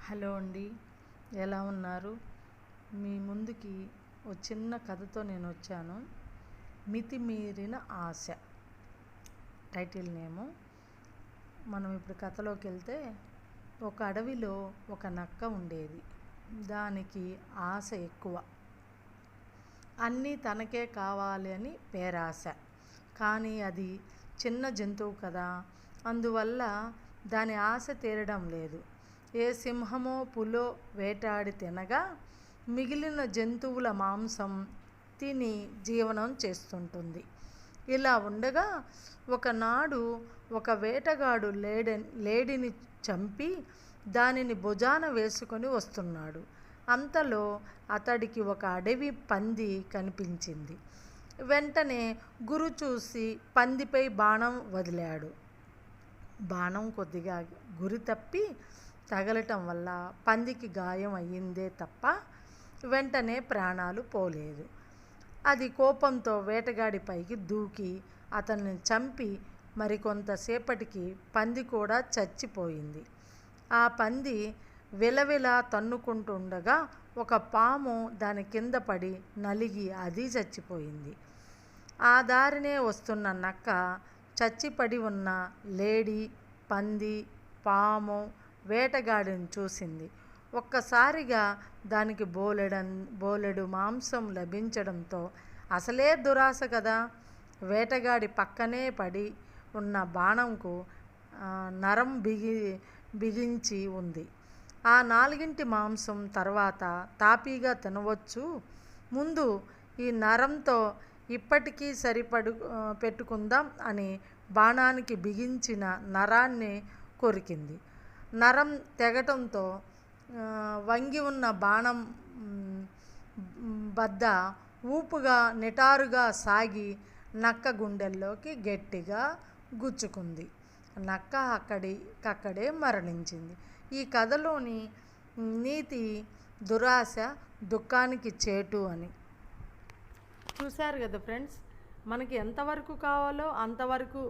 Hello అండి, ఎలా ఉన్నారు? మీ ముందుకి ఒక చిన్న కథతో నేను వచ్చాను. మితిమీరిన ఆశ టైటిల్ నేము. మనం ఇప్పుడు కథలోకి వెళ్తే, ఒక అడవిలో ఒక నక్క ఉండేది. దానికి ఆశ ఎక్కువ. అన్నీ తనకే కావాలి అని పేరాశ. కానీ అది చిన్న జంతువు కదా, అందువల్ల దాని ఆశ తీరడం లేదు. ఏ సింహమో పులో వేటాడి తినగా మిగిలిన జంతువుల మాంసం తిని జీవనం చేస్తుంటుంది. ఇలా ఉండగా ఒకనాడు ఒక వేటగాడు లేడిని చంపి దానిని భుజాన వేసుకొని వస్తున్నాడు. అంతలో అతడికి ఒక అడవి పంది కనిపించింది. వెంటనే గురి చూసి పందిపై బాణం వదిలాడు. బాణం కొద్దిగా గురి తప్పి తగలటం వల్ల పందికి గాయం అయ్యిందే తప్ప వెంటనే ప్రాణాలు పోలేదు. అది కోపంతో వేటగాడి పైకి దూకి అతన్ని చంపి మరికొంతసేపటికి పంది కూడా చచ్చిపోయింది. ఆ పంది విలవిలా తన్నుకుంటుండగా ఒక పాము దాని కింద పడి నలిగి అది చచ్చిపోయింది. ఆ దారినే వస్తున్న నక్క చచ్చిపడి ఉన్న లేడి, పంది, పాము, వేటగాడిని చూసింది. ఒక్కసారిగా దానికి బోలెడు మాంసం లభించడంతో, అసలే దురాశ కదా, వేటగాడి పక్కనే పడి ఉన్న బాణంకు నరం బిగించి ఉంది. ఆ నాలుగింటి మాంసం తర్వాత తాపీగా తినవచ్చు, ముందు ఈ నరంతో ఇప్పటికీ పెట్టుకుందాం అని బాణానికి బిగించిన నరాన్ని కొరికింది. నరం తెగటంతో వంగి ఉన్న బాణం బద్ద ఊపుగా నిటారుగా సాగి నక్క గుండెల్లోకి గట్టిగా గుచ్చుకుంది. నక్క అక్కడే మరణించింది. ఈ కథలోని నీతి దురాశ దుఃఖానికి చేటు అని. చూశారు కదా ఫ్రెండ్స్, మనకి ఎంతవరకు కావాలో అంతవరకు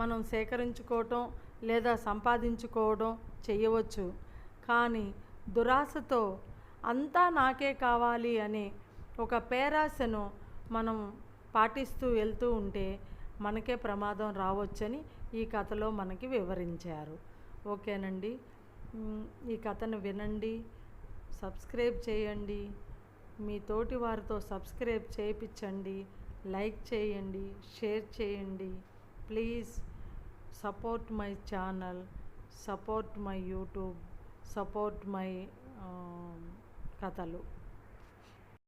మనం సేకరించుకోవటం లేదా సంపాదించుకోవడం చేయవచ్చు. కానీ దురాశతో అంతా నాకే కావాలి అనే ఒక పేరాశను మనం పాటిస్తూ వెళ్తూ ఉంటే మనకే ప్రమాదం రావచ్చని ఈ కథలో మనకి వివరించారు. ఓకేనండి, ఈ కథను వినండి, సబ్స్క్రైబ్ చేయండి, మీ తోటి వారితో సబ్స్క్రైబ్ చేయించండి, లైక్ చేయండి, షేర్ చేయండి. Please support my channel, support my YouTube, support my కథలు.